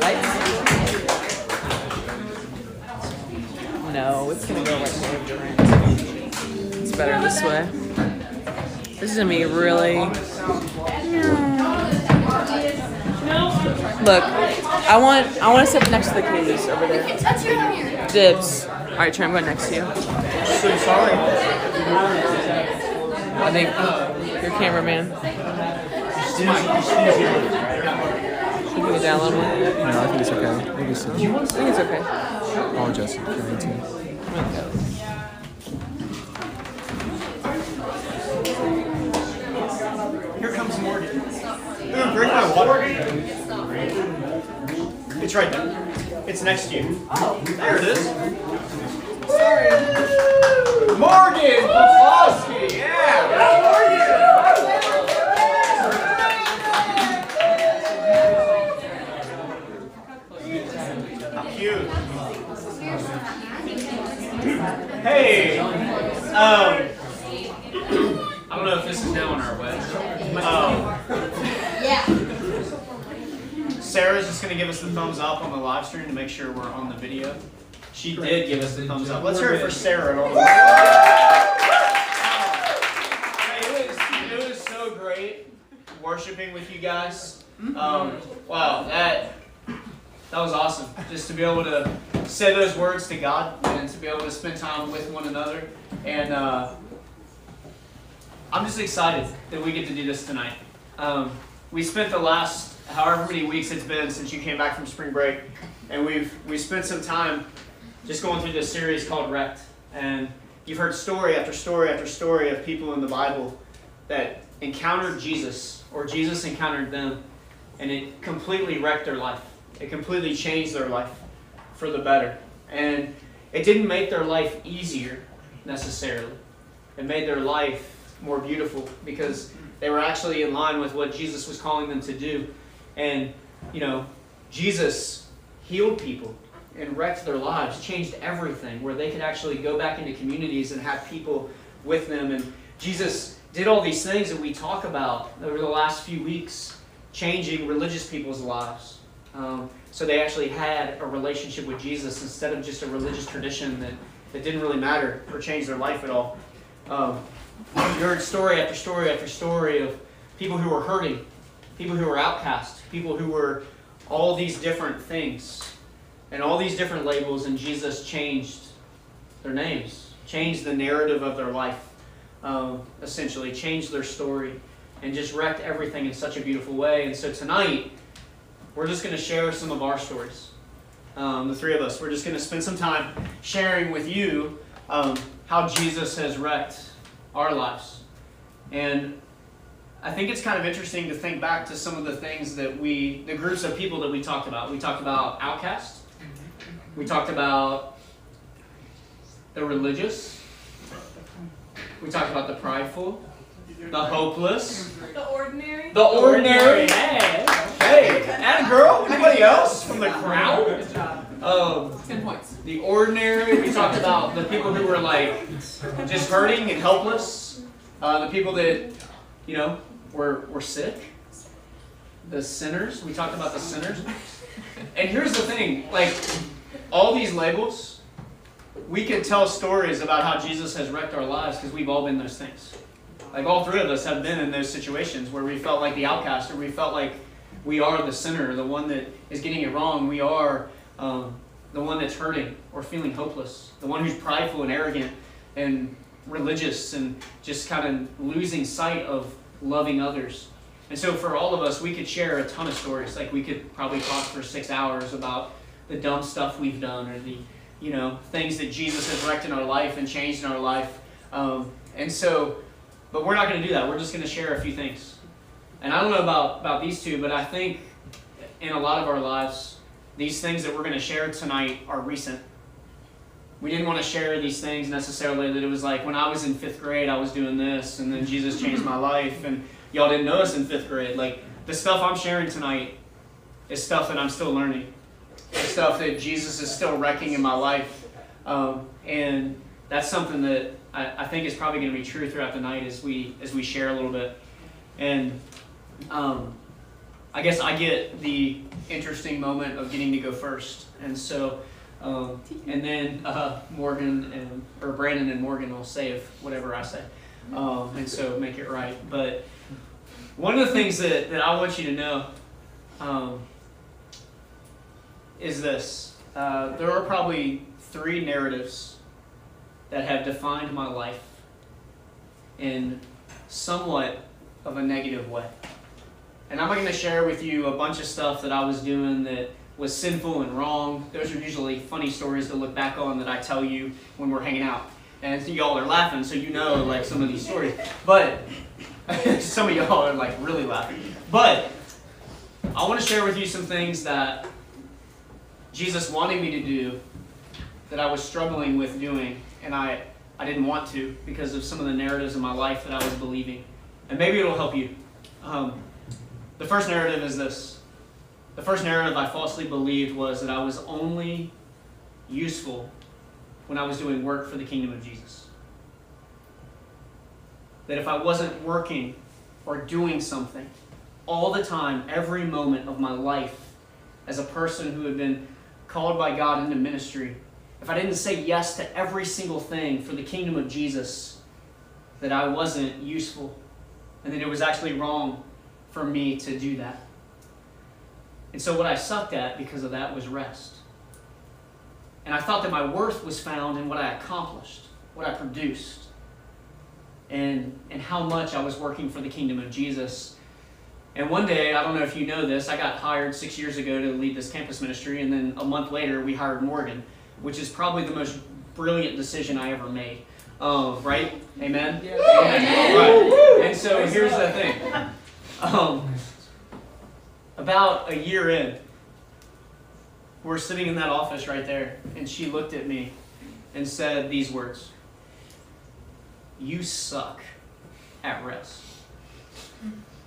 Lights? No, it's gonna go right here. It's better this way. This is gonna be really. Look, I want to sit next to the keys over there. Dibs. All right, Trey, I'm going next to you. So sorry. I think your cameraman. Should we get down a little more? No, I think it's okay. I think it's okay. Oh, Jesse, trying to. Here comes Morgan. Drink my water. It's right there. It's next to you. Oh, there it is. Sorry. Morgan Poplowski. Yeah. How cute. Hey. I don't know if this is now on our web. Yeah. Sarah's just going to give us the thumbs up on the live stream to make sure we're on the video. She did give us the thumbs up. Let's hear it for Sarah. It was so great worshiping with you guys. Wow, that was awesome. Just to be able to say those words to God and to be able to spend time with one another. And I'm just excited that we get to do this tonight. We spent the last however many weeks it's been since you came back from spring break, and we've spent some time just going through this series called Wrecked. And you've heard story after story after story of people in the Bible that encountered Jesus, or Jesus encountered them, and it completely wrecked their life. It completely changed their life for the better. And it didn't make their life easier necessarily. It made their life more beautiful because they were actually in line with what Jesus was calling them to do. And, Jesus healed people and wrecked their lives, changed everything, where they could actually go back into communities and have people with them. And Jesus did all these things that we talk about over the last few weeks, changing religious people's lives. So they actually had a relationship with Jesus instead of just a religious tradition that didn't really matter or change their life at all. You heard story after story after story of people who were hurting, people who were outcast, people who were all these different things and all these different labels, and Jesus changed their names, changed the narrative of their life, essentially, changed their story, and just wrecked everything in such a beautiful way. And so tonight, we're just going to share some of our stories. The three of us, we're just going to spend some time sharing with you how Jesus has wrecked our lives. And I think it's kind of interesting to think back to some of the things that the groups of people that we talked about. We talked about outcasts. We talked about the religious. We talked about the prideful, the hopeless, The ordinary. the ordinary. Hey, and a girl. Anybody else from the crowd? Good job. 10 points. The ordinary. We talked about the people who were like just hurting and helpless. The people that were sick. The sinners. We talked about the sinners. And here's the thing, like all these labels, we could tell stories about how Jesus has wrecked our lives because we've all been those things. Like all three of us have been in those situations where we felt like the outcast, or we felt like we are the sinner, the one that is getting it wrong. We are the one that's hurting or feeling hopeless, the one who's prideful and arrogant and religious and just kind of losing sight of loving others. And so for all of us, we could share a ton of stories. Like we could probably talk for 6 hours about the dumb stuff we've done, or the things that Jesus has wrecked in our life and changed in our life. But we're not going to do that. We're just going to share a few things. And I don't know about these two, but I think in a lot of our lives, these things that we're going to share tonight are recent. We didn't want to share these things necessarily that it was like when I was in 5th grade, I was doing this, and then Jesus changed my life, and y'all didn't know us in 5th grade. Like the stuff I'm sharing tonight is stuff that I'm still learning. It's stuff that Jesus is still wrecking in my life. And that's something that I think is probably going to be true throughout the night as we share a little bit. And I guess I get the interesting moment of getting to go first. And so, and then Brandon and Morgan will save whatever I say. And so make it right. But one of the things that I want you to know is this. There are probably 3 narratives that have defined my life in somewhat of a negative way. And I'm going to share with you a bunch of stuff that I was doing that was sinful and wrong. Those are usually funny stories to look back on that I tell you when we're hanging out. And y'all are laughing, so you know like some of these stories. But some of y'all are like really laughing. But I want to share with you some things that Jesus wanted me to do that I was struggling with doing, and I didn't want to because of some of the narratives in my life that I was believing. And maybe it'll help you. The first narrative is this. The first narrative I falsely believed was that I was only useful when I was doing work for the kingdom of Jesus. That if I wasn't working or doing something all the time, every moment of my life as a person who had been called by God into ministry, if I didn't say yes to every single thing for the kingdom of Jesus, that I wasn't useful and that it was actually wrong for me to do that. And so what I sucked at because of that was rest. And I thought that my worth was found in what I accomplished, what I produced, and how much I was working for the kingdom of Jesus. And one day, I don't know if you know this, I got hired 6 years ago to lead this campus ministry, and then a month later we hired Morgan, which is probably the most brilliant decision I ever made. Right? Amen? Yeah. Amen. Right. And so here's the thing. About a year in, we're sitting in that office right there, and she looked at me and said these words: "You suck at rest."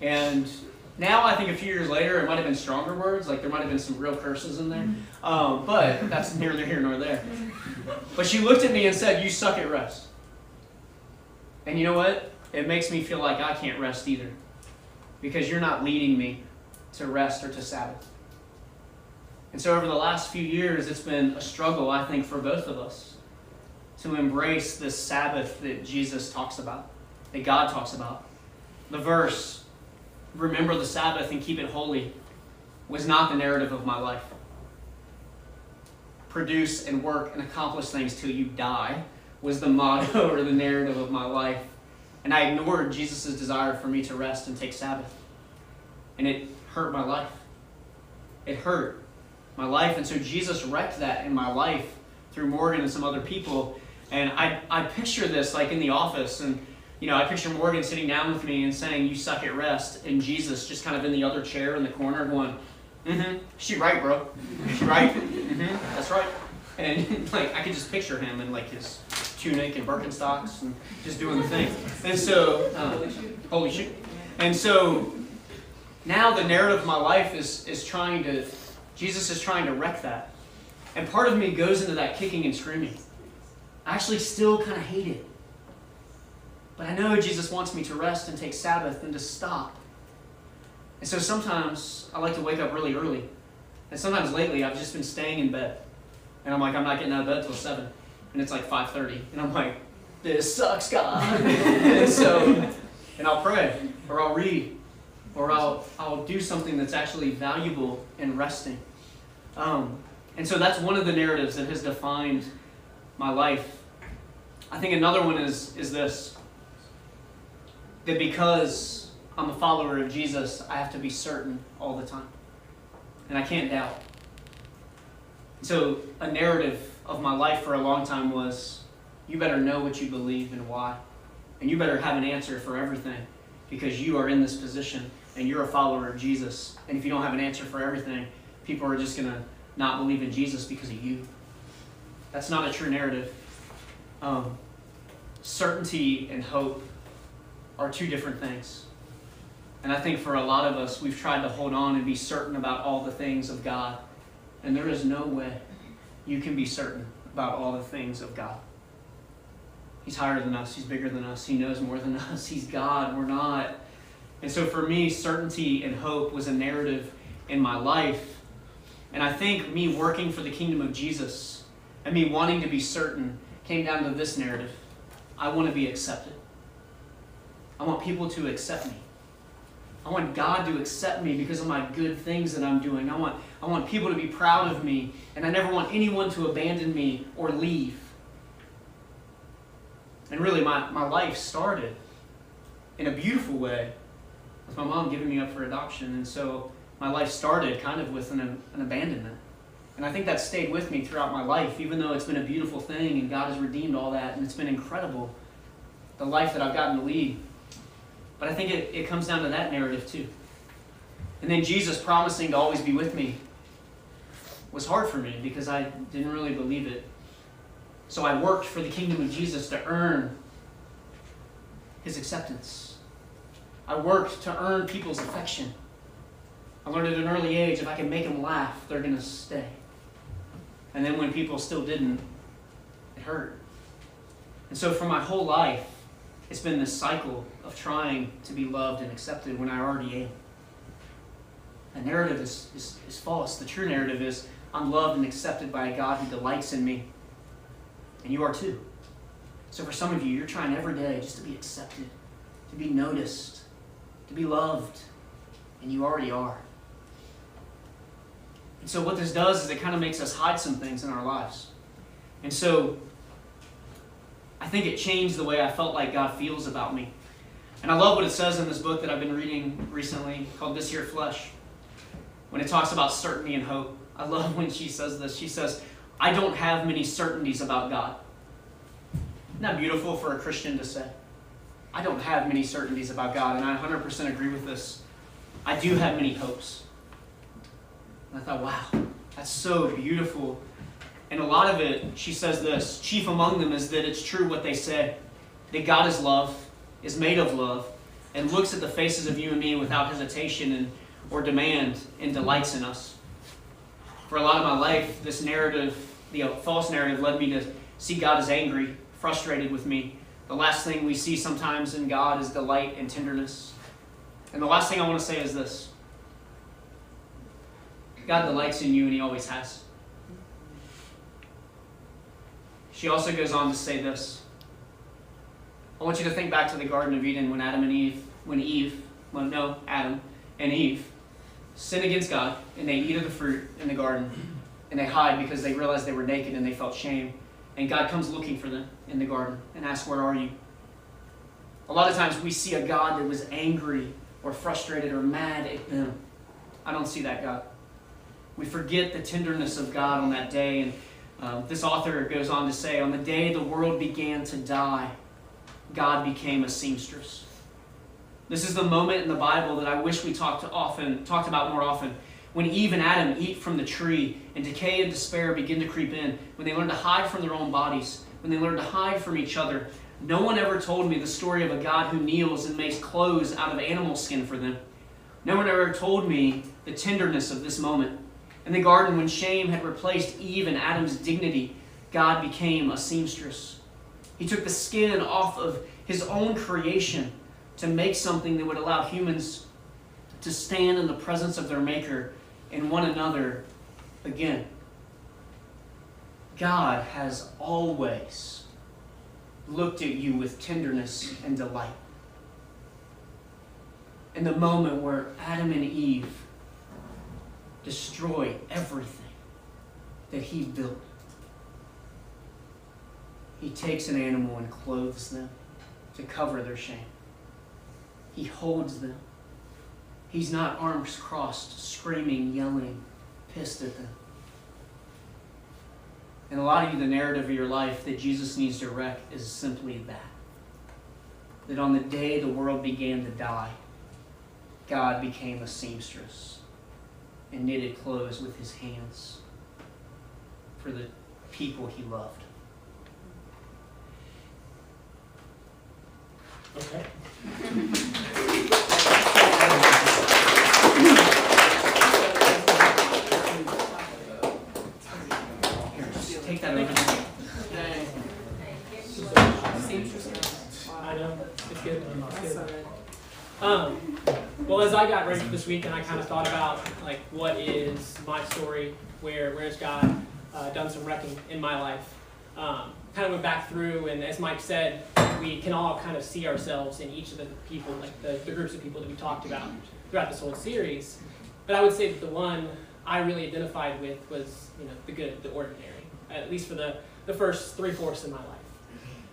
And now I think a few years later, it might have been stronger words, like there might have been some real curses in there, but that's neither here nor there. But she looked at me and said, "You suck at rest." And you know what? It makes me feel like I can't rest either, because you're not leading me to rest or to Sabbath. And so over the last few years, it's been a struggle, I think, for both of us to embrace this Sabbath that Jesus talks about, that God talks about. The verse, "Remember the Sabbath and keep it holy," was not the narrative of my life. "Produce and work and accomplish things till you die" was the motto or the narrative of my life. And I ignored Jesus' desire for me to rest and take Sabbath. And it hurt my life. It hurt my life. And so Jesus wrecked that in my life through Morgan and some other people. And I picture this like in the office. And I picture Morgan sitting down with me and saying, "You suck at rest." And Jesus just kind of in the other chair in the corner going, "She right, bro. She right. That's right." And like I could just picture him in like his tunic and Birkenstocks and just doing the thing. And so, holy shit. And so now the narrative of my life is Jesus is trying to wreck that. And part of me goes into that kicking and screaming. I actually still kind of hate it. But I know Jesus wants me to rest and take Sabbath and to stop. And so sometimes I like to wake up really early. And sometimes lately I've just been staying in bed. And I'm like, I'm not getting out of bed till 7. And it's like 5:30. And I'm like, this sucks, God. and I'll pray, or I'll read, or I'll do something that's actually valuable in resting. And so that's one of the narratives that has defined my life. I think another one is this: that because I'm a follower of Jesus, I have to be certain all the time. And I can't doubt. So a narrative of my life for a long time was, you better know what you believe and why. And you better have an answer for everything, because you are in this position and you're a follower of Jesus. And if you don't have an answer for everything, people are just going to not believe in Jesus because of you. That's not a true narrative. Certainty and hope are two different things. And I think for a lot of us, we've tried to hold on and be certain about all the things of God. And there is no way you can be certain about all the things of God. He's higher than us. He's bigger than us. He knows more than us. He's God. We're not. And so for me, certainty and hope was a narrative in my life. And I think me working for the kingdom of Jesus and me wanting to be certain came down to this narrative. I want to be accepted. I want people to accept me. I want God to accept me because of my good things that I'm doing. I want people to be proud of me, and I never want anyone to abandon me or leave. And really, my life started in a beautiful way with my mom giving me up for adoption. And so my life started kind of with an abandonment. And I think that stayed with me throughout my life, even though it's been a beautiful thing and God has redeemed all that, and it's been incredible, the life that I've gotten to lead. But I think it comes down to that narrative too. And then Jesus promising to always be with me was hard for me because I didn't really believe it. So I worked for the kingdom of Jesus to earn his acceptance. I worked to earn people's affection. I learned at an early age, if I can make them laugh, they're going to stay. And then when people still didn't, it hurt. And so for my whole life, it's been this cycle of trying to be loved and accepted when I already am. The narrative is false. The true narrative is I'm loved and accepted by a God who delights in me. And you are too. So for some of you, you're trying every day just to be accepted, to be noticed, to be loved. And you already are. And so what this does is it kind of makes us hide some things in our lives. And so I think it changed the way I felt like God feels about me. And I love what it says in this book that I've been reading recently called This Here Flesh. When it talks about certainty and hope. I love when she says this. She says, I don't have many certainties about God. Isn't that beautiful for a Christian to say? I don't have many certainties about God, and I 100% agree with this. I do have many hopes. And I thought, wow, that's so beautiful. And a lot of it, she says this, chief among them is that it's true what they say, that God is love, is made of love, and looks at the faces of you and me without hesitation or demand, and delights in us. For a lot of my life, this narrative, the false narrative, led me to see God as angry, frustrated with me. The last thing we see sometimes in God is delight and tenderness. And the last thing I want to say is this. God delights in you, and he always has. She also goes on to say this. I want you to think back to the Garden of Eden when Adam and Eve sin against God, and they eat of the fruit in the garden, and they hide because they realized they were naked and they felt shame. And God comes looking for them in the garden and asks, where are you? A lot of times we see a God that was angry or frustrated or mad at them. I don't see that God. We forget the tenderness of God on that day. And this author goes on to say, on the day the world began to die, God became a seamstress. This is the moment in the Bible that I wish we talked about more often. When Eve and Adam eat from the tree and decay and despair begin to creep in, when they learn to hide from their own bodies, when they learn to hide from each other, no one ever told me the story of a God who kneels and makes clothes out of animal skin for them. No one ever told me the tenderness of this moment. In the garden, when shame had replaced Eve and Adam's dignity, God became a seamstress. He took the skin off of his own creation to make something that would allow humans to stand in the presence of their Maker and one another again. God has always looked at you with tenderness and delight. In the moment where Adam and Eve destroy everything that he built, he takes an animal and clothes them to cover their shame. He holds them. He's not arms crossed, screaming, yelling, pissed at them. And a lot of you, the narrative of your life that Jesus needs to wreck is simply that. That on the day the world began to die, God became a seamstress and knitted clothes with his hands for the people he loved. Okay. Take that over. I know. It's good. It's good. this week, and I kind of thought about like what is my story, where has God done some wrecking in my life. Kind of went back through, and as Mike said, we can all kind of see ourselves in each of the people, like the groups of people that we talked about throughout this whole series. But I would say that the one I really identified with was, the good, the ordinary, at least for the first 3/4 of my life.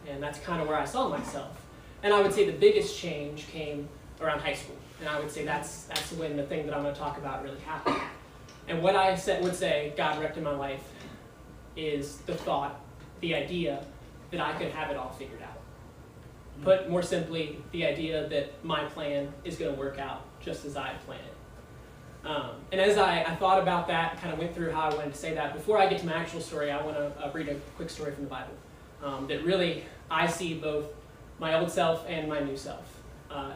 And that's kind of where I saw myself. And I would say the biggest change came around high school. And I would say that's when the thing that I'm going to talk about really happened. And what I would say God wrecked in my life is the thought, the idea that I could have it all figured out. Put more simply, the idea that my plan is going to work out just as I planned it. And as I thought about that, kind of went through how I wanted to say that, before I get to my actual story, I want to read a quick story from the Bible. That really, I see both my old self and my new self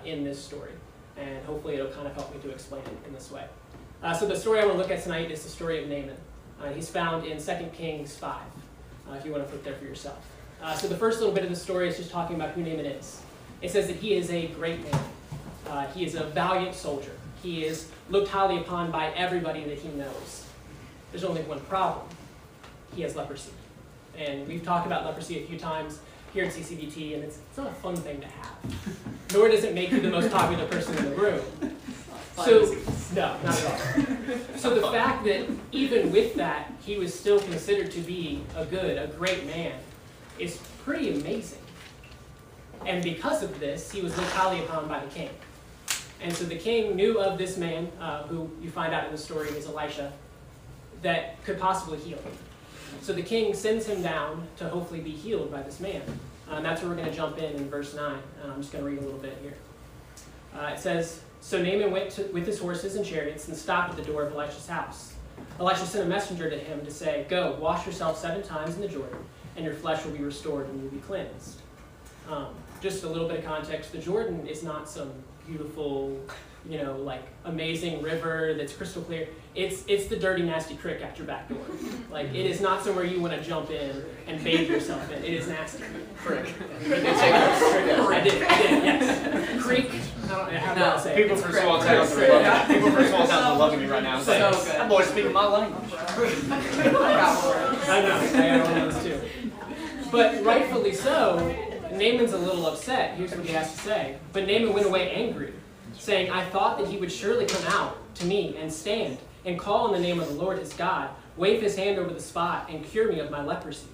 in this story. And hopefully it'll kind of help me to explain it in this way. So the story I want to look at tonight is the story of Naaman. He's found in 2 Kings 5, if you want to flip there for yourself. So the first little bit of the story is just talking about who Naaman is. It says that he is a great man. He is a valiant soldier. He is looked highly upon by everybody that he knows. There's only one problem. He has leprosy. And we've talked about leprosy a few times here at CCBT, and it's not a fun thing to have. Nor does it make you the most popular person in the room. So, no, not at all. So the fact that even with that, he was still considered to be a great man, is pretty amazing. And because of this, he was looked highly upon by the king. And so the king knew of this man, who you find out in the story is Elisha, that could possibly heal him. So the king sends him down to hopefully be healed by this man. And that's where we're going to jump in verse 9. I'm just going to read a little bit here. It says, "So Naaman went with his horses and chariots and stopped at the door of Elisha's house. Elisha sent a messenger to him to say, 'Go, wash yourself 7 times in the Jordan, and your flesh will be restored and you will be cleansed.'" Just a little bit of context, the Jordan is not some beautiful, amazing river that's crystal clear. It's the dirty, nasty creek at your back door. Like, it is not somewhere you want to jump in and bathe yourself in. It is nasty. Creek. I did, yes. Creek. I don't know how to say it. People from small towns are loving me right now. It's like, that boy's speaking my language. I know. I got one of those too. But rightfully so, Naaman's a little upset. Here's what he has to say. But Naaman went away angry, saying, "I thought that he would surely come out to me and stand and call on the name of the Lord his God, wave his hand over the spot, and cure me of my leprosy."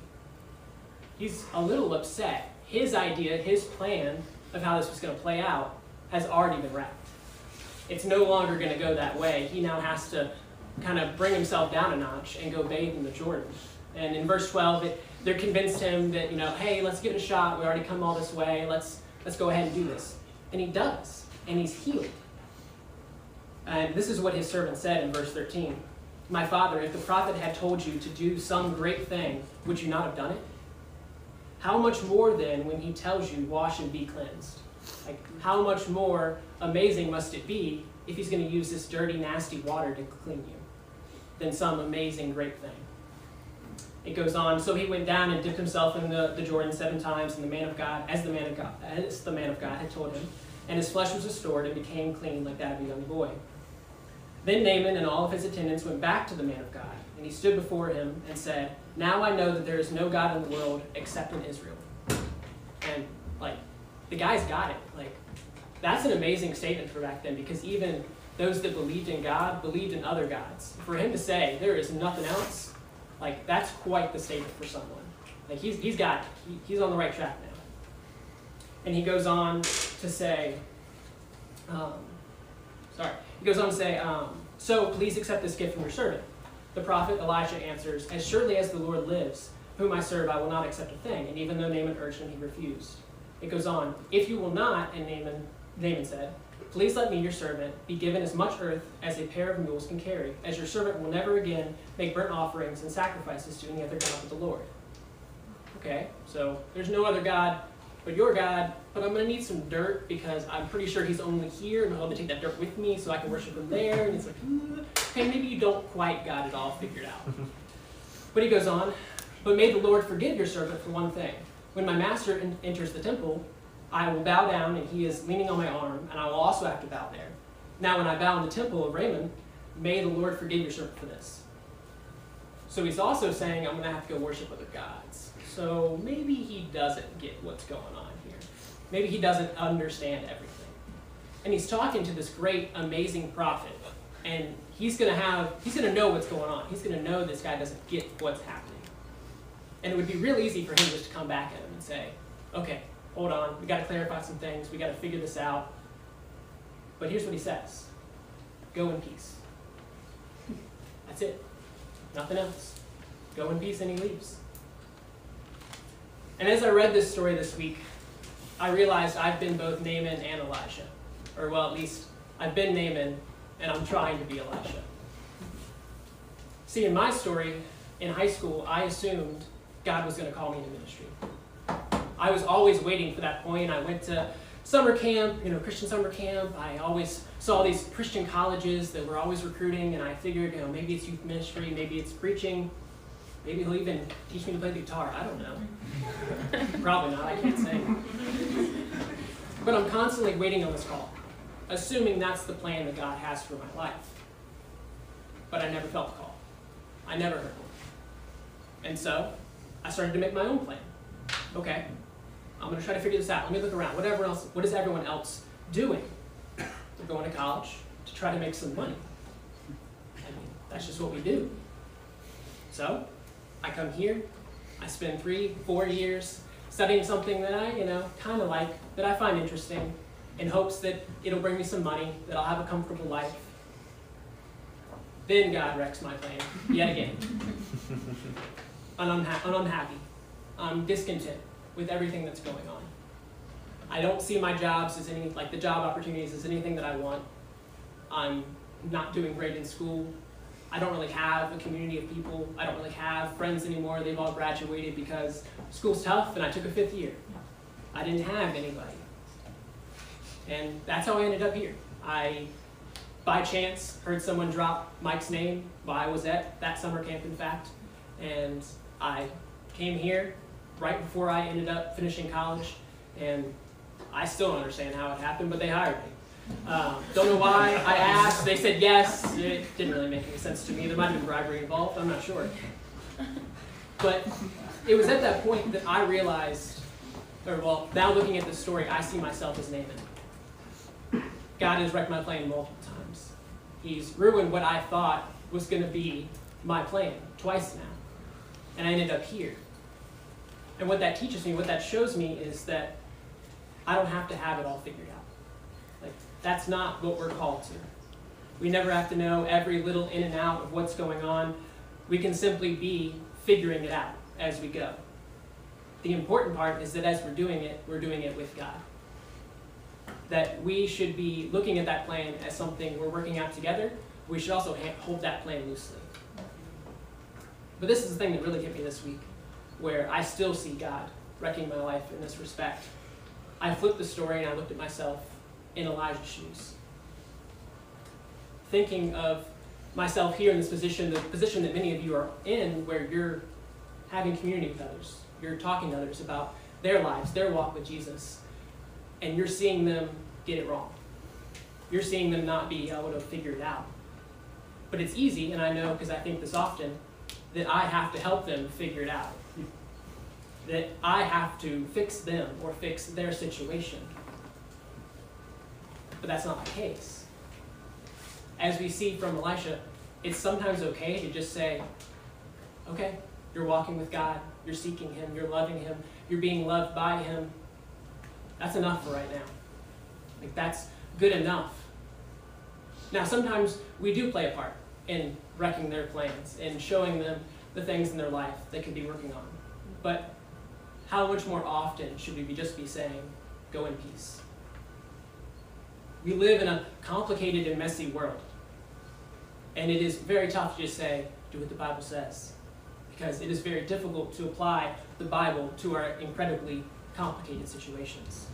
He's a little upset. His idea, his plan of how this was going to play out has already been wrecked. It's no longer going to go that way. He now has to kind of bring himself down a notch and go bathe in the Jordan. And in verse 12, they're convinced him that, hey, let's give it a shot. We already come all this way. Let's go ahead and do this. And he does. And he's healed. And this is what his servant said in verse 13. "My father, if the prophet had told you to do some great thing, would you not have done it? How much more then when he tells you, wash and be cleansed?" Like, how much more amazing must it be if he's going to use this dirty, nasty water to clean you than some amazing, great thing? It goes on, "So he went down and dipped himself in the Jordan 7 times, and the man of God had told him, and his flesh was restored and became clean like that of a young boy. Then Naaman and all of his attendants went back to the man of God, and he stood before him and said, 'Now I know that there is no God in the world except in Israel.'" And the guy's got it. That's an amazing statement for back then, because even those that believed in God believed in other gods. For him to say there is nothing else, that's quite the statement for someone. He's got it. He's on the right track now. And he goes on to say, "So please accept this gift from your servant." The prophet Elisha answers, "As surely as the Lord lives, whom I serve, I will not accept a thing." And even though Naaman urged him, he refused. It goes on, "If you will not," and Naaman said, "please let me, your servant, be given as much earth as a pair of mules can carry, as your servant will never again make burnt offerings and sacrifices to any other god but the Lord." Okay, so there's no other god but your God, but I'm going to need some dirt because I'm pretty sure he's only here, and I'll have to take that dirt with me so I can worship him there. And it's like, okay, maybe you don't quite got it all figured out. But he goes on, "But may the Lord forgive your servant for one thing. When my master enters the temple, I will bow down, and he is leaning on my arm, and I will also have to bow there. Now when I bow in the temple of Raymond, may the Lord forgive your servant for this. So he's also saying, I'm going to have to go worship other gods. So maybe he doesn't get what's going on here. Maybe he doesn't understand everything. And he's talking to this great, amazing prophet. And he's going to know what's going on. He's going to know this guy doesn't get what's happening. And it would be real easy for him just to come back at him and say, okay, hold on, we got to clarify some things, we got to figure this out. But here's what he says: go in peace. That's it. Nothing else. Go in peace, and he leaves. And as I read this story this week, I realized I've been both Naaman and Elisha. Or well, at least I've been Naaman, and I'm trying to be Elisha. See, in my story, in high school, I assumed God was going to call me into ministry. I was always waiting for that point. I went to summer camp, Christian summer camp. I always saw these Christian colleges that were always recruiting, and I figured, maybe it's youth ministry, maybe it's preaching, maybe he'll even teach me to play the guitar. I don't know. Probably not, I can't sing. But I'm constantly waiting on this call, assuming that's the plan that God has for my life. But I never felt the call. I never heard one. And so I started to make my own plan. Okay, I'm going to try to figure this out. Let me look around. What is everyone else doing? They're going to college to try to make some money. I mean, that's just what we do. So I come here. I spend 3-4 years studying something that I, kind of like, that I find interesting, in hopes that it'll bring me some money, that I'll have a comfortable life. Then God wrecks my plan yet again. I'm unhappy. I'm discontent with everything that's going on. I don't see my jobs as the job opportunities as anything that I want. I'm not doing great in school. I don't really have a community of people. I don't really have friends anymore. They've all graduated because school's tough and I took a 5th year. I didn't have anybody. And that's how I ended up here. I, by chance, heard someone drop Mike's name while I was at that summer camp, in fact. And I came here right before I ended up finishing college, and I still don't understand how it happened, but they hired me. Don't know why. I asked, they said yes. It didn't really make any sense to me. There might have been bribery involved, I'm not sure. But it was at that point that I realized, now looking at this story, I see myself as Naaman. God has wrecked my plan multiple times. He's ruined what I thought was going to be my plan twice now. And I ended up here. And what that teaches me, what that shows me, is that I don't have to have it all figured out. That's not what we're called to. We never have to know every little in and out of what's going on. We can simply be figuring it out as we go. The important part is that as we're doing it with God. That we should be looking at that plan as something we're working out together. We should also hold that plan loosely. But this is the thing that really hit me this week, where I still see God wrecking my life in this respect. I flipped the story and I looked at myself in Elijah's shoes. Thinking of myself here in this position, the position that many of you are in, where you're having community with others. You're talking to others about their lives, their walk with Jesus, and you're seeing them get it wrong. You're seeing them not be able to figure it out. But it's easy, and I know because I think this often, that I have to help them figure it out. That I have to fix them or fix their situation. But that's not the case. As we see from Elisha, it's sometimes okay to just say, okay, you're walking with God, you're seeking Him, you're loving Him, you're being loved by Him. That's enough for right now. That's good enough. Now, sometimes we do play a part in wrecking their plans and showing them the things in their life they could be working on. But how much more often should we just be saying, go in peace? We live in a complicated and messy world. And it is very tough to just say, do what the Bible says. Because it is very difficult to apply the Bible to our incredibly complicated situations.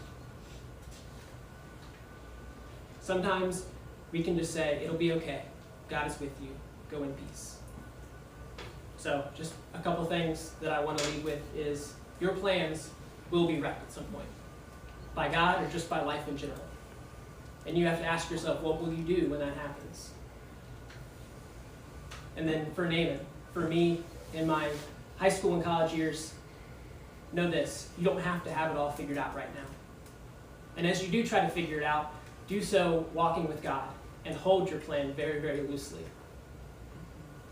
Sometimes we can just say, it'll be okay. God is with you. Go in peace. So just a couple things that I want to leave with is your plans will be wrecked at some point. By God or just by life in general. And you have to ask yourself, what will you do when that happens? And then for Naaman, for me, in my high school and college years, know this, you don't have to have it all figured out right now. And as you do try to figure it out, do so walking with God and hold your plan very, very loosely.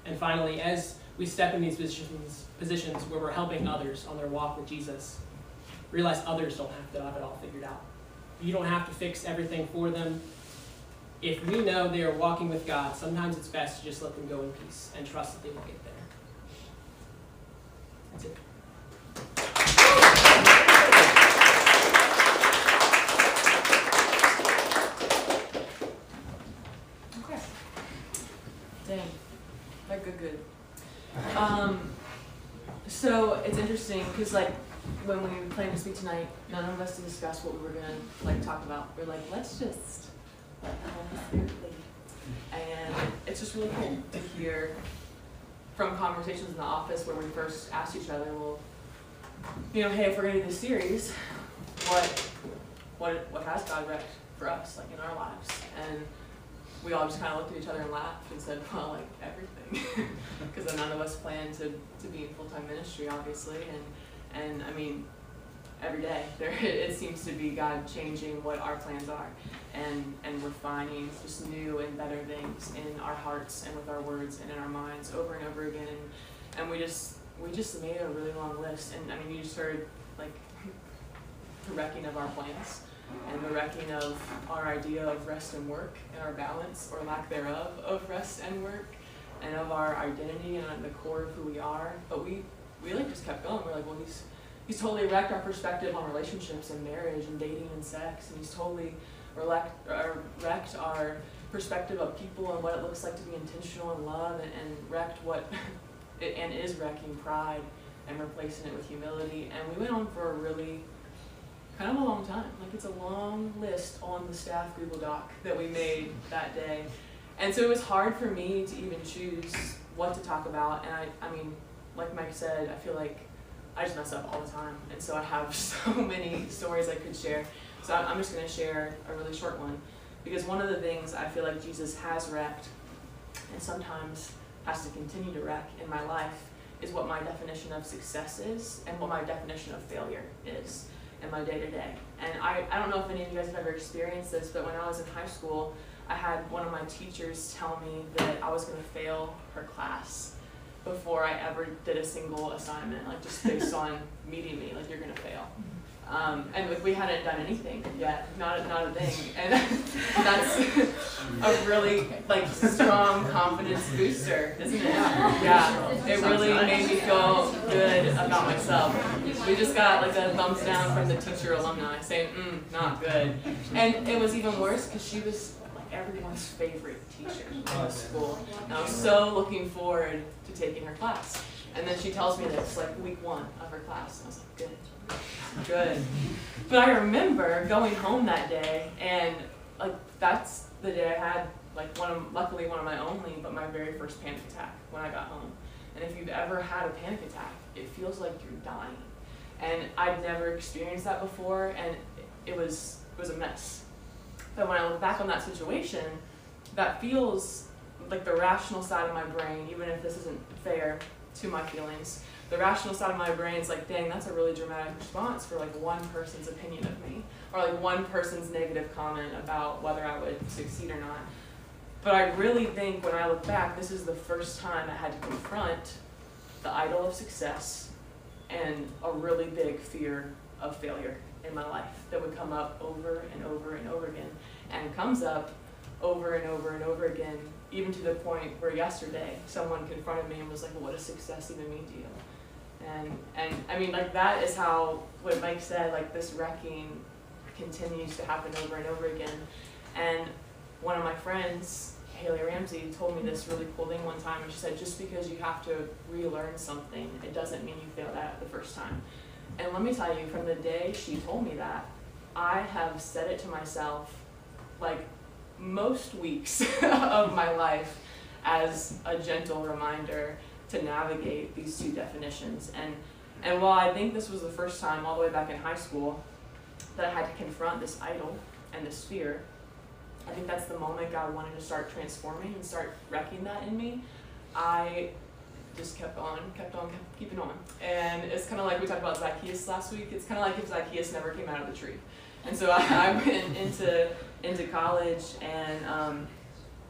And finally, as we step in these positions where we're helping others on their walk with Jesus, realize others don't have to have it all figured out. You don't have to fix everything for them. If we know they are walking with God, sometimes it's best to just let them go in peace and trust that they will get there. That's it. Okay. Dang. Like good. So it's interesting because like when we planned to speak tonight, none of us discussed what we were gonna like talk about. We're like, let's just let the Holy Spirit lead. And it's just really cool to hear from conversations in the office where we first asked each other, well, you know, hey, if we're gonna do this series, what has God wrecked for us, like in our lives? And we all just kind of looked at each other and laughed and said, well, like everything, because none of us plan to be in full-time ministry, obviously, and I mean, every day it seems to be God changing what our plans are, and refining just new and better things in our hearts and with our words and in our minds over and over again, and we just made a really long list, and I mean, you just heard like the wrecking of our plans. And the wrecking of our idea of rest and work, and our balance or lack thereof of rest and work, and of our identity and the core of who we are. But we like just kept going. We're like, well, he's totally wrecked our perspective on relationships and marriage and dating and sex, and he's totally wrecked our perspective of people and what it looks like to be intentional in love, and wrecked what and is wrecking pride and replacing it with humility. And we went on for a really kind of a long time. Like, it's a long list on the staff Google Doc that we made that day. And so it was hard for me to even choose what to talk about. And I mean, like Mike said, I feel like I just mess up all the time. And so I have so many stories I could share. So I'm just going to share a really short one. Because one of the things I feel like Jesus has wrecked, and sometimes has to continue to wreck in my life, is what my definition of success is and what my definition of failure is in my day-to-day. And I don't know if any of you guys have ever experienced this, but when I was in high school, I had one of my teachers tell me that I was going to fail her class before I ever did a single assignment, like just based on meeting me, like, you're going to fail. And like, we hadn't done anything yet, not a thing. And that's a really like strong confidence booster, isn't it? Yeah, it really made me feel good about myself. We just got like a thumbs down from the teacher alumni saying, not good. And it was even worse because she was like everyone's favorite teacher in the school. And I was so looking forward to taking her class. And then she tells me this, like week 1 of her class. And I was like, good. But I remember going home that day, and like that's the day I had like luckily one of my only, but my very first panic attack when I got home. And if you've ever had a panic attack, it feels like you're dying. And I'd never experienced that before, and it was a mess. But when I look back on that situation, that feels like the rational side of my brain, even if this isn't fair to my feelings, the rational side of my brain is like, dang, that's a really dramatic response for like one person's opinion of me, or like one person's negative comment about whether I would succeed or not. But I really think when I look back, this is the first time I had to confront the idol of success and a really big fear of failure in my life that would come up over and over and over again, and comes up over and over and over again, even to the point where yesterday someone confronted me and was like, well, what does success even mean to you? And I mean, like, that is how, what Mike said, like, this wrecking continues to happen over and over again. And one of my friends, Haley Ramsey, told me this really cool thing one time, and she said, just because you have to relearn something, it doesn't mean you failed at it the first time. And let me tell you, from the day she told me that, I have said it to myself, like, most weeks of my life as a gentle reminder to navigate these two definitions. And while I think this was the first time all the way back in high school that I had to confront this idol and this fear, I think that's the moment God wanted to start transforming and start wrecking that in me. I just kept keeping on. And it's kind of like we talked about Zacchaeus last week. It's kind of like if Zacchaeus never came out of the tree. And so I went into college, and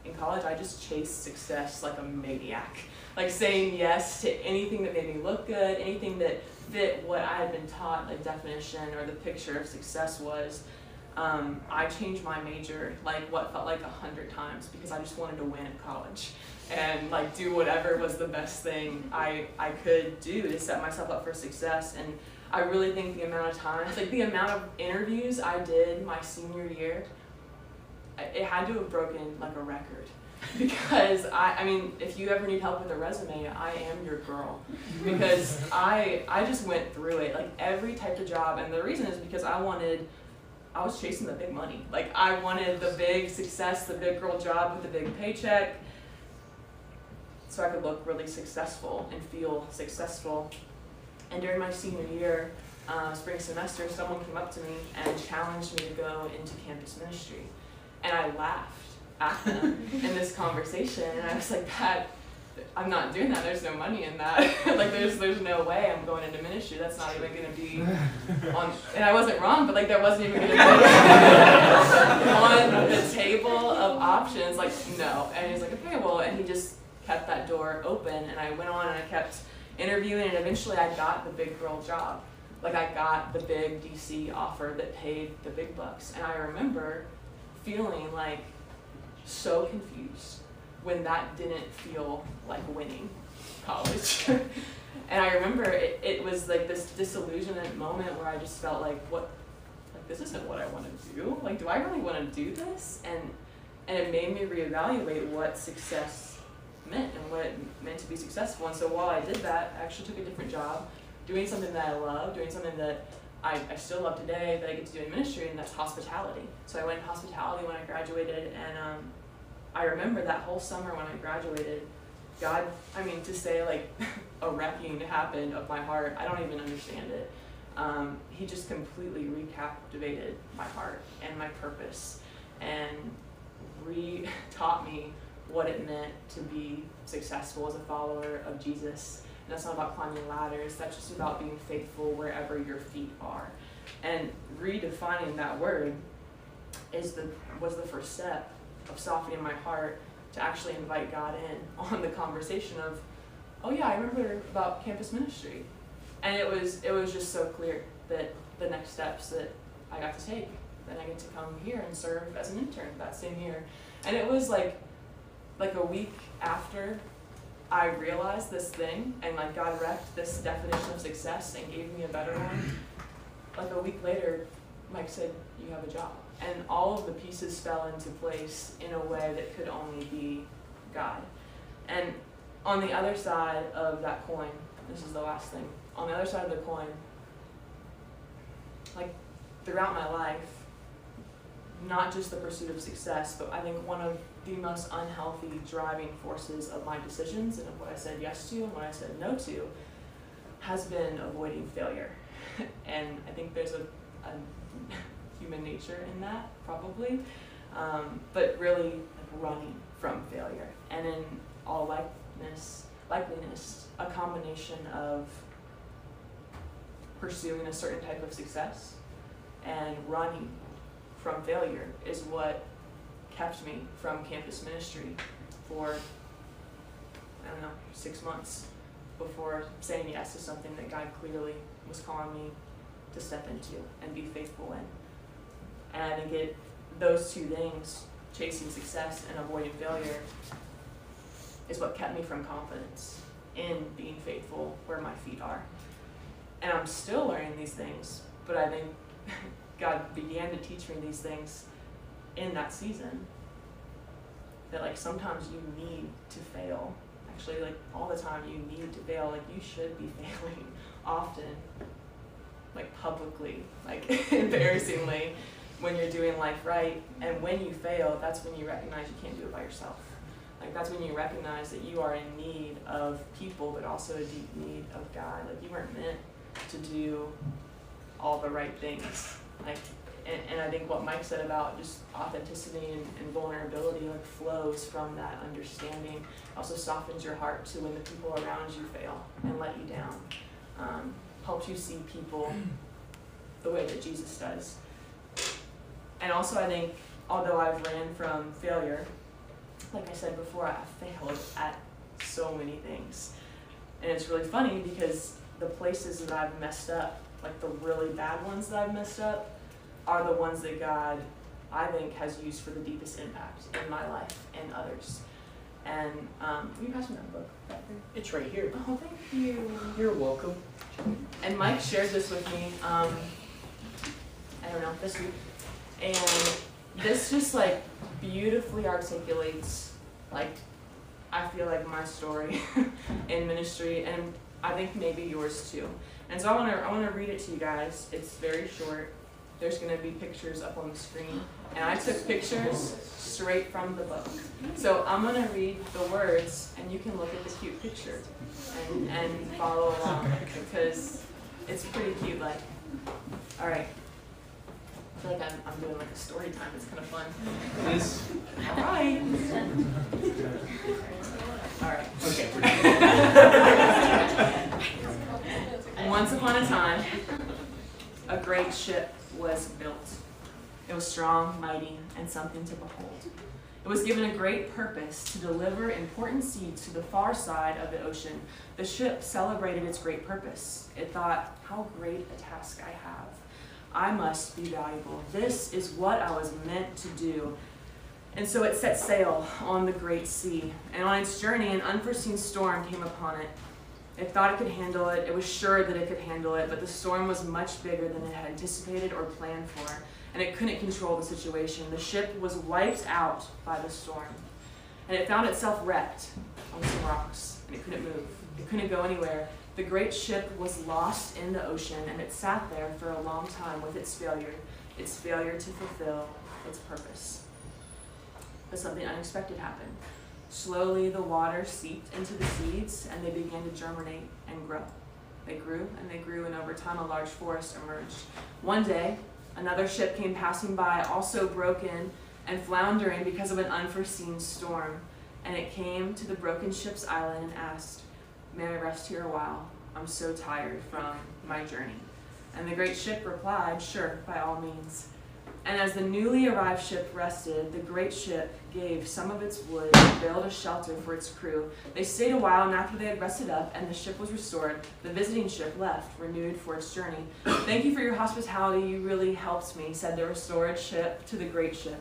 in college I just chased success like a maniac. Like saying yes to anything that made me look good, anything that fit what I had been taught the definition or the picture of success was. I changed my major like what felt like 100 times because I just wanted to win at college and like do whatever was the best thing I could do to set myself up for success. And I really think the amount of times, like the amount of interviews I did my senior year, it had to have broken like a record. Because I mean, if you ever need help with a resume, I am your girl. Because I just went through it, like every type of job. And the reason is because I was chasing the big money. Like I wanted the big success, the big girl job with the big paycheck, so I could look really successful and feel successful. And during my senior year, spring semester, someone came up to me and challenged me to go into campus ministry. And I laughed at them in this conversation, and I was like, Pat, I'm not doing that. There's no money in that. Like there's no way I'm going into ministry. That's not even going to be on. And I wasn't wrong, but like that wasn't even going to be on the table of options. Like no. And he's like, okay, well, and he just kept that door open, and I went on and I kept interviewing, and eventually I got the big girl job. Like I got the big DC offer that paid the big bucks, and I remember feeling like so confused when that didn't feel like winning college. And I remember it was like this disillusionment moment where I just felt like, what, like this isn't what I want to do. Like, do I really want to do this? And it made me reevaluate what success meant and what it meant to be successful. And so while I did that, I actually took a different job, doing something that I love, doing something that I still love today that I get to do in ministry, and that's hospitality. So I went into hospitality when I graduated, and I remember that whole summer when I graduated, God, I mean, to say like a wrecking happened of my heart, I don't even understand it. He just completely recaptivated my heart and my purpose, and taught me what it meant to be successful as a follower of Jesus. And that's not about climbing ladders, that's just about being faithful wherever your feet are. And redefining that word was the first step of softening my heart to actually invite God in on the conversation of, oh yeah, I remember about campus ministry. And it was just so clear that the next steps that I got to take, then I get to come here and serve as an intern that same year. And it was like a week after I realized this thing, and like God wrecked this definition of success and gave me a better one. Like a week later, Mike said, you have a job. And all of the pieces fell into place in a way that could only be God. And on the other side of that coin, this is the last thing, on the other side of the coin, like throughout my life, not just the pursuit of success, but I think one of the most unhealthy driving forces of my decisions and of what I said yes to and what I said no to has been avoiding failure. And I think there's a human nature in that, probably, but really like running from failure. And in all likeliness, a combination of pursuing a certain type of success and running from failure is what kept me from campus ministry for, 6 months before saying yes to something that God clearly was calling me to step into and be faithful in. And I think those two things, chasing success and avoiding failure, is what kept me from confidence in being faithful where my feet are. And I'm still learning these things, but I think God began to teach me these things in that season. That like sometimes you need to fail. Actually, like all the time you need to fail. Like you should be failing often, like publicly, like embarrassingly, when you're doing life right. And when you fail, that's when you recognize you can't do it by yourself. Like that's when you recognize that you are in need of people, but also a deep need of God. Like you weren't meant to do all the right things. Like and I think what Mike said about just authenticity and vulnerability like flows from that understanding. Also softens your heart to when the people around you fail and let you down. Helps you see people the way that Jesus does. And also I think, although I've ran from failure, like I said before, I've failed at so many things. And it's really funny because the places that I've messed up, like the really bad ones that I've messed up, are the ones that God, I think, has used for the deepest impact in my life and others. And will you pass me that book back there? It's right here. Oh, thank you. You're welcome. And Mike shared this with me, I don't know, this week. And this just like beautifully articulates, like, I feel like my story in ministry, and I think maybe yours too. And so I want to read it to you guys. It's very short. There's going to be pictures up on the screen, and I took pictures straight from the book. So I'm going to read the words, and you can look at the cute picture and follow along, because it's pretty cute. Like, all right. I feel like I'm doing like a story time. It's kind of fun. Please. All right. All right. Okay. Once upon a time, a great ship was built. It was strong, mighty, and something to behold. It was given a great purpose to deliver important seeds to the far side of the ocean. The ship celebrated its great purpose. It thought, how great a task I have. I must be valuable. This is what I was meant to do. And so it set sail on the great sea. And on its journey, an unforeseen storm came upon it. It thought it could handle it. It was sure that it could handle it, but the storm was much bigger than it had anticipated or planned for, and it couldn't control the situation. The ship was wiped out by the storm, and it found itself wrecked on some rocks, and it couldn't move. It couldn't go anywhere. The great ship was lost in the ocean, and it sat there for a long time with its failure to fulfill its purpose. But something unexpected happened. Slowly, the water seeped into the seeds, and they began to germinate and grow. They grew, and they grew, and over time, a large forest emerged. One day, another ship came passing by, also broken and floundering because of an unforeseen storm. And it came to the broken ship's island and asked, "May I rest here a while? I'm so tired from my journey." And the great ship replied, "Sure, by all means." And as the newly arrived ship rested, the great ship gave some of its wood to build a shelter for its crew. They stayed a while, and after they had rested up and the ship was restored, the visiting ship left, renewed for its journey. "Thank you for your hospitality. You really helped me," said the restored ship to the great ship.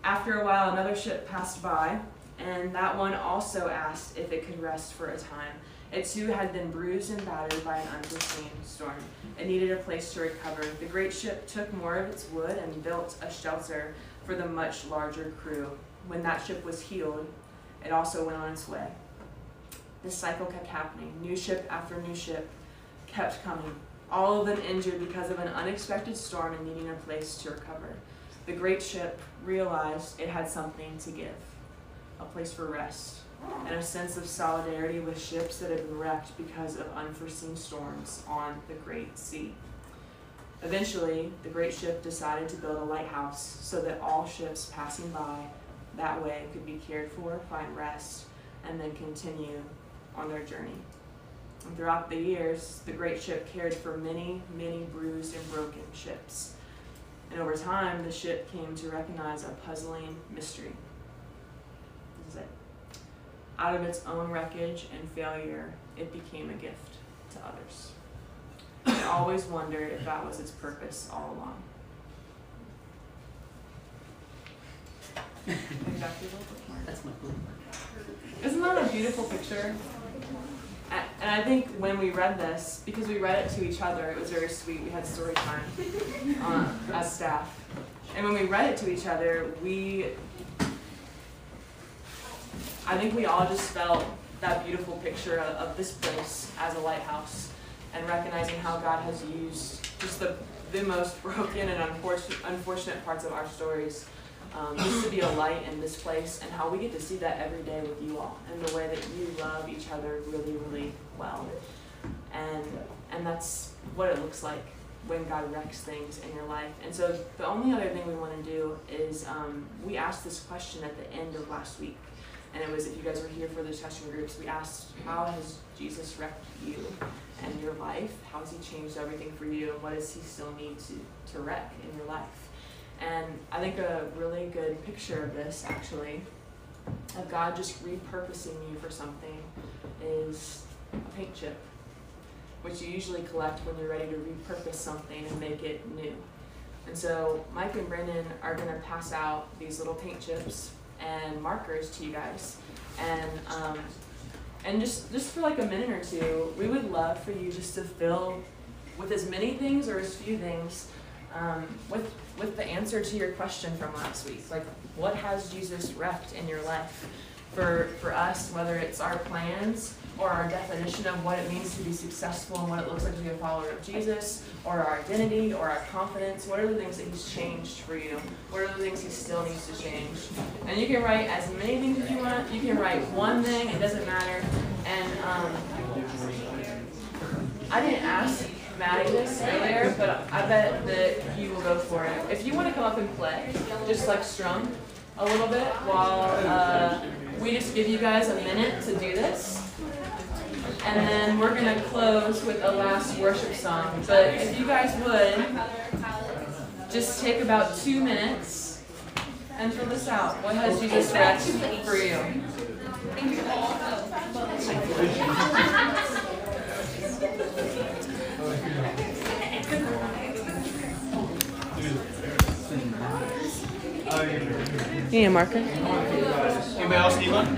After a while, another ship passed by, and that one also asked if it could rest for a time. It too had been bruised and battered by an unforeseen storm. It needed a place to recover. The great ship took more of its wood and built a shelter for the much larger crew. When that ship was healed, it also went on its way. This cycle kept happening. New ship after new ship kept coming, all of them injured because of an unexpected storm and needing a place to recover. The great ship realized it had something to give, a place for rest, and a sense of solidarity with ships that had been wrecked because of unforeseen storms on the great sea. Eventually, the great ship decided to build a lighthouse so that all ships passing by that way could be cared for, find rest, and then continue on their journey. And throughout the years, the great ship cared for many, many bruised and broken ships. And over time, the ship came to recognize a puzzling mystery. This is it. Out of its own wreckage and failure, it became a gift to others. I always wondered if that was its purpose all along. That's my bookmark. Isn't that a beautiful picture? And I think when we read this, because we read it to each other, it was very sweet. We had story time as staff. And when we read it to each other, I think we all just felt that beautiful picture of this place as a lighthouse, and recognizing how God has used just the most broken and unfortunate parts of our stories just to be a light in this place, and how we get to see that every day with you all, and the way that you love each other really, really well. And that's what it looks like when God wrecks things in your life. And so the only other thing we want to do is we asked this question at the end of last week. And it was, if you guys were here for the discussion groups, we asked, how has Jesus wrecked you and your life? How has he changed everything for you? And what does he still need to wreck in your life? And I think a really good picture of this, actually, of God just repurposing you for something, is a paint chip, which you usually collect when you're ready to repurpose something and make it new. And so Mike and Brendan are going to pass out these little paint chips and markers to you guys. And just for like a minute or two, we would love for you just to fill with as many things or as few things with the answer to your question from last week. Like, what has Jesus wrecked in your life? For us, whether it's our plans or our definition of what it means to be successful and what it looks like to be a follower of Jesus, or our identity or our confidence, what are the things that he's changed for you? What are the things he still needs to change? And you can write as many things as you want. You can write one thing, it doesn't matter. And I didn't ask Maddie this earlier, but I bet that you will go for it. If you want to come up and play, just like strum a little bit while we just give you guys a minute to do this. And then we're going to close with a last worship song. But if you guys would, just take about 2 minutes and fill this out. What has Jesus wrecked for you? You need a marker? Anybody else need one?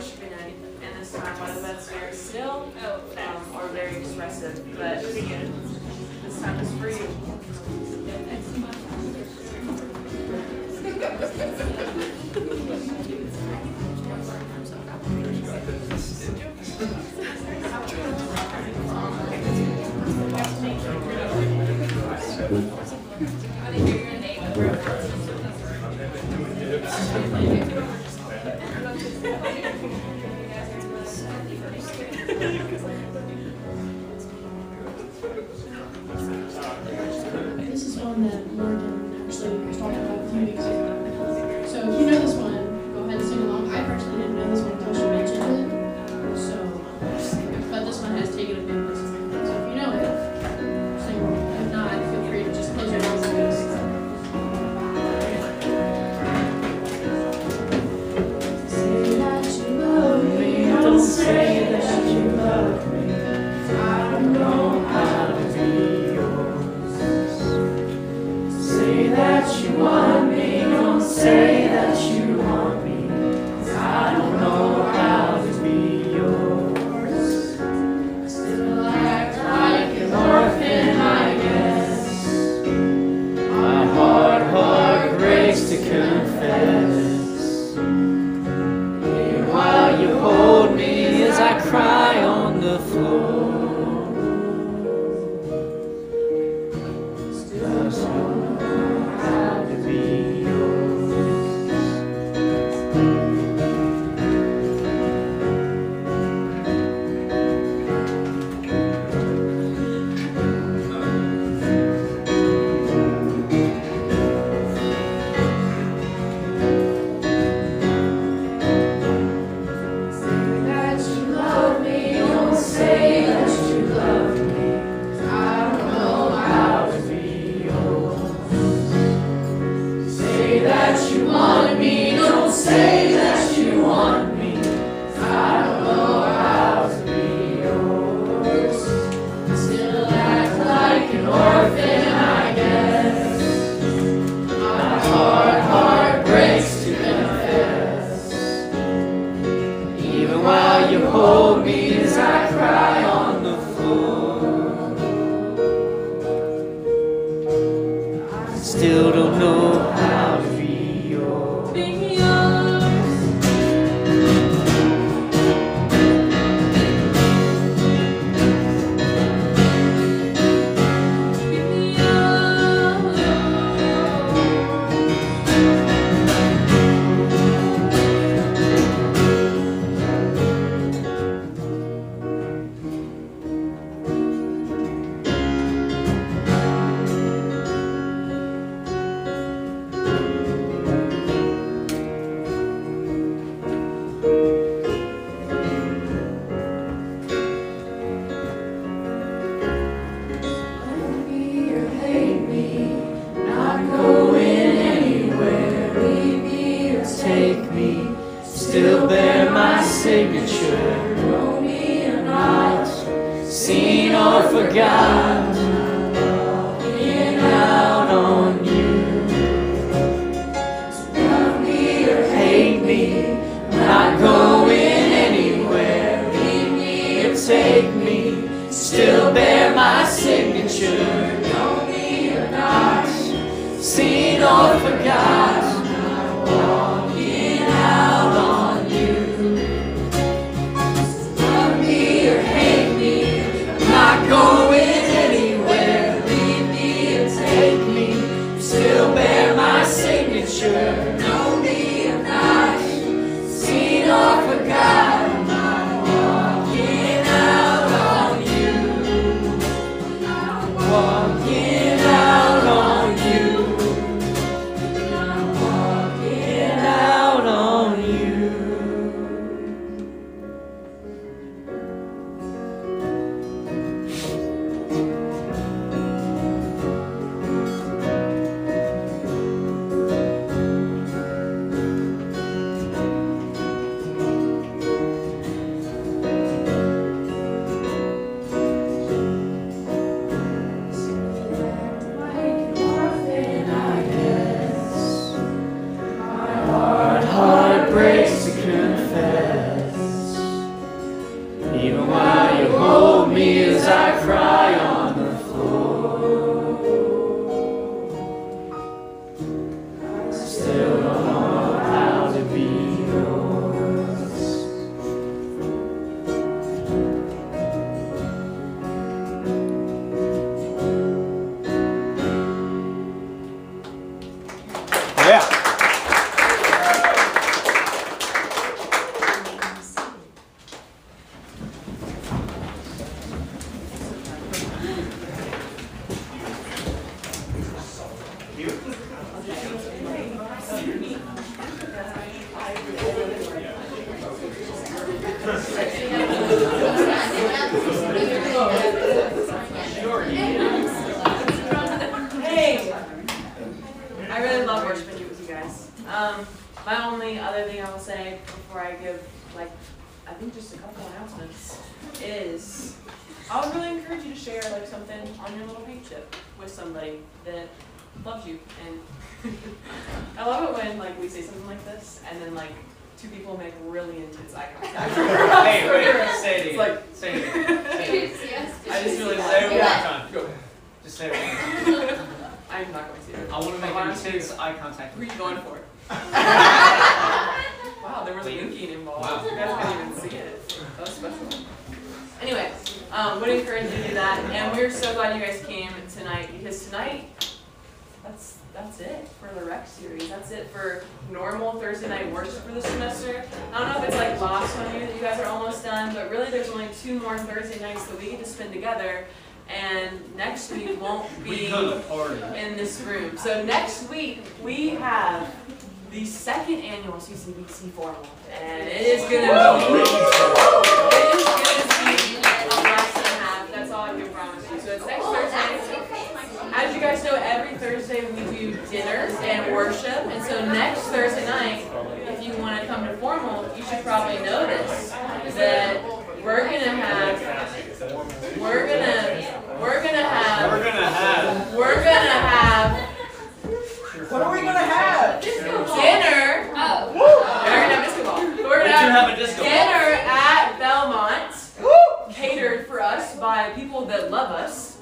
worshiping in this time, whether that's very still or very expressive. But this time is for you. This is one that Morgan actually was talking about a few weeks ago. So if you know this one, go ahead and sing along. I personally didn't know this one until she mentioned it. So, but this one has taken a big places. So if you know it, sing along. If not, feel free to just close your eyes and go sing. Say that you love me, don't say that you love me. I don't know how to be yours. Say that you want me, don't say that you want me. 'Cause I don't know how to be yours. Still act like an orphan, I guess. My heart breaks to confess. While you hold me as I cry on the floor. Still don't know how to be yours. Say that you love me, don't say that you love me. 'Cause I don't know how to be yours. Say that you want me, don't say that you want me. 'Cause I don't know how to be yours. Still act like an orphan, I guess. My heart breaks to confess. Even while you hold me as I cry on the floor. I still don't know how to be yours. Be yours. Be yours. Love me or hate me, not going anywhere. Leave me or take me, still bear my signature. Know me or not, seen or forgotten, walking out on you. Love me or hate me, not going anywhere. Leave me or take me, still bear my signature. Know me or not, seen or forgotten, walking out on you. Love me or hate me, not going anywhere. Leave me or take me, still bear my signature. Know me or not, seen or forgotten, walking out on you. Walking out on you. My only other thing I will say before I give, like, I think just a couple announcements is I would really encourage you to share like something on your little paint chip with somebody that loves you. And I love it when like we say something like this and then like two people make really intense eye contact. Hey, wait, say it It's again. like, Say it again. I just really Say it one more like time. Go. Just say it one more time. I'm not going to. I want to make intense eye contact. Who are you going for? Wow, there was winking involved. Wow. You guys couldn't even see it. That was special. Anyway, would encourage you to do that. And we're so glad you guys came tonight because tonight, that's it for the rec series. That's it for normal Thursday night worship for the semester. I don't know if it's like lost on you that you guys are almost done, but really there's only 2 more Thursday nights that we get to spend together. And next week won't be in this room. So next week we have the 2nd annual CCBC formal, and it is gonna be a blast and a half. That's all I can promise you. So it's next Thursday. As you guys know, every Thursday we do dinner and worship, and so next Thursday night, if you want to come to formal, you should probably notice that we're gonna have What are we gonna have? dinner. Oh. We're gonna have disco ball. We're gonna have a disco ball. dinner at Belmont, catered for us by people that love us,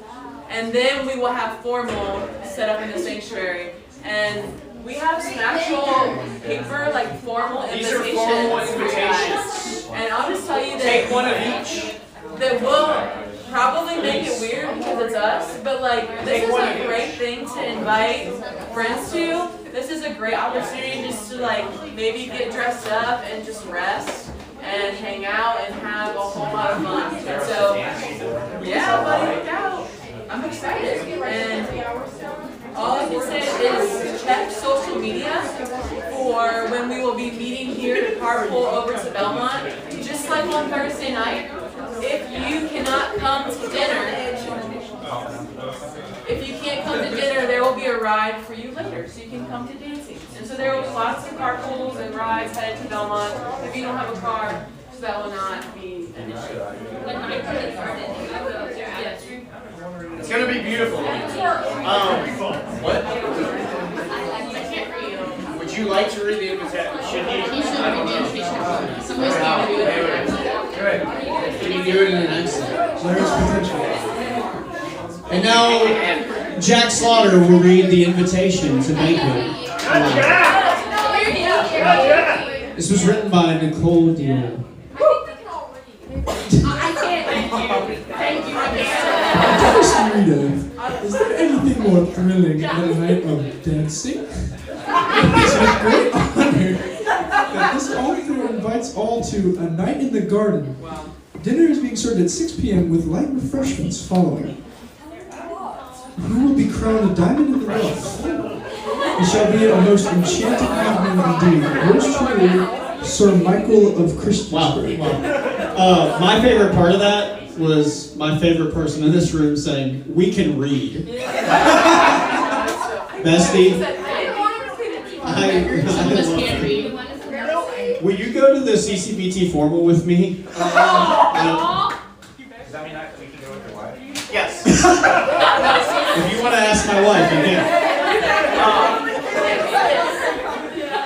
and then we will have formal set up in the sanctuary. And we have some actual paper, like formal These invitations. are formal for you guys. invitations. And I'll just tell you that Take one of each. that will probably make it weird because it's us, but like this is a great thing to invite friends to. This is a great opportunity just to like maybe get dressed up and just rest and hang out and have a whole lot of fun. And so, yeah, buddy, look out. I'm excited. And all I can say is check social media for when we will be meeting here to carpool over to Belmont. Just like on Thursday night, if you cannot come to dinner, if you can't come to dinner, there will be a ride for you later, so you can come to dancing. And so there will be lots of carpools and rides headed to Belmont if you don't have a car, so that will not be an issue. It's gonna be beautiful. What? Would you like to read the invitation? Should he? I don't know. Somebody's going to do it. Can you do it in an accent? There's potential. And now, Jack Slaughter will read the invitation to banquet. This was written by Nicole Deal. Thank you. Dearest reader, is there anything more thrilling than a night of dancing? It is a great honor that this author invites all to a night in the garden. Dinner is being served at 6 p.m. with light refreshments following. You will be crowned a diamond in the rough. It shall be a most enchanting evening indeed. Yours truly, Sir Michael of Christiansburg. Wow. My favorite part of that was my favorite person in this room saying, "We can read." Bestie, will you go to the CCBT formal with me? Does that mean we can go with your wife? Yes. If you want to ask my wife, you can.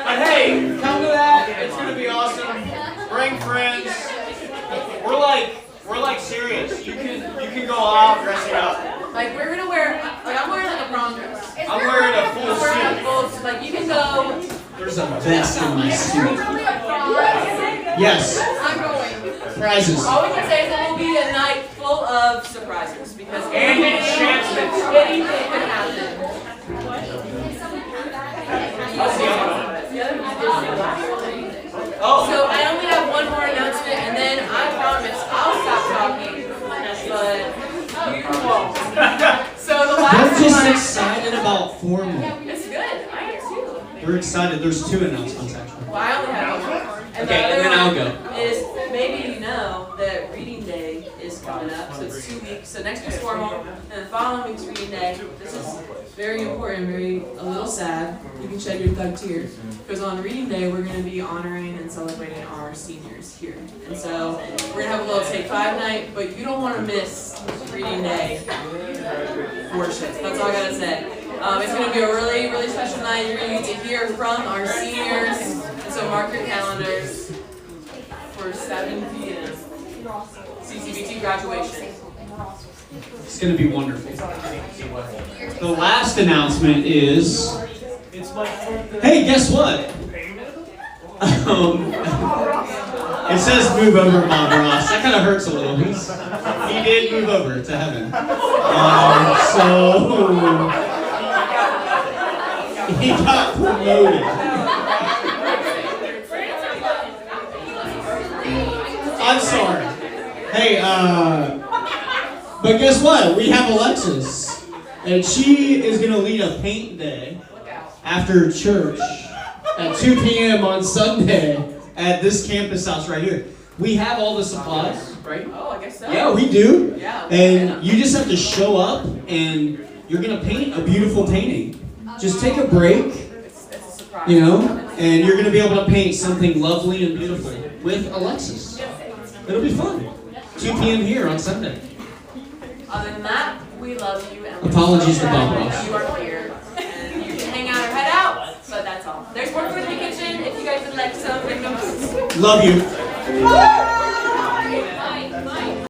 But hey, come to that. It's gonna be awesome. Bring friends. We're like serious. You can go out dressing up. Like we're gonna wear, like I'm wearing like a prom dress. I'm wearing a full I'm wearing a suit. full, like you can go. There's a vest in my suit. Yes. I'm going. Prizes. All we can say is it will be a night full of surprises because And enchantments. anything can happen. Oh. So I only have one more announcement, and then I promise I'll stop talking. But you won't. So the They're last just one. excited about formal. It's good. I am too. They're excited. There's 2 announcements actually. Well, I only have one more. And Okay, the and other then I'll one go. is maybe you know that reading day is coming up, so it's 2 weeks. So next week's formal, and the following week's reading day. This is very important, a little sad. You can shed your thug tears. Because on reading day, we're going to be honoring and celebrating our seniors here. And so we're going to have a little Take 5 night, but you don't want to miss reading day worship. That's all I got to say. It's going to be a really, really special night. You're going to get to hear from our seniors. And so mark your calendars for 7 p.m. CCBT graduation. It's going to be wonderful. The last announcement is, hey, guess what? It says move over Bob Ross. That kind of hurts a little. He did move over to heaven. So he got promoted. I'm sorry. Hey, but guess what? We have Alexis. And she is going to lead a paint day after church at 2 p.m. on Sunday at this campus house right here. We have all the supplies, right? Oh, I guess so. Yeah, we do. Yeah. And you just have to show up and you're going to paint a beautiful painting. Just take a break, It's a surprise. you know, and you're going to be able to paint something lovely and beautiful with Alexis. It'll be fun. 2 p.m. here on Sunday. Other than that, we love you. And Apologies to so Bob glad Ross. You are here. And you can hang out or head out, but that's all. There's more food in the kitchen if you guys would like some. Bring them. Love you.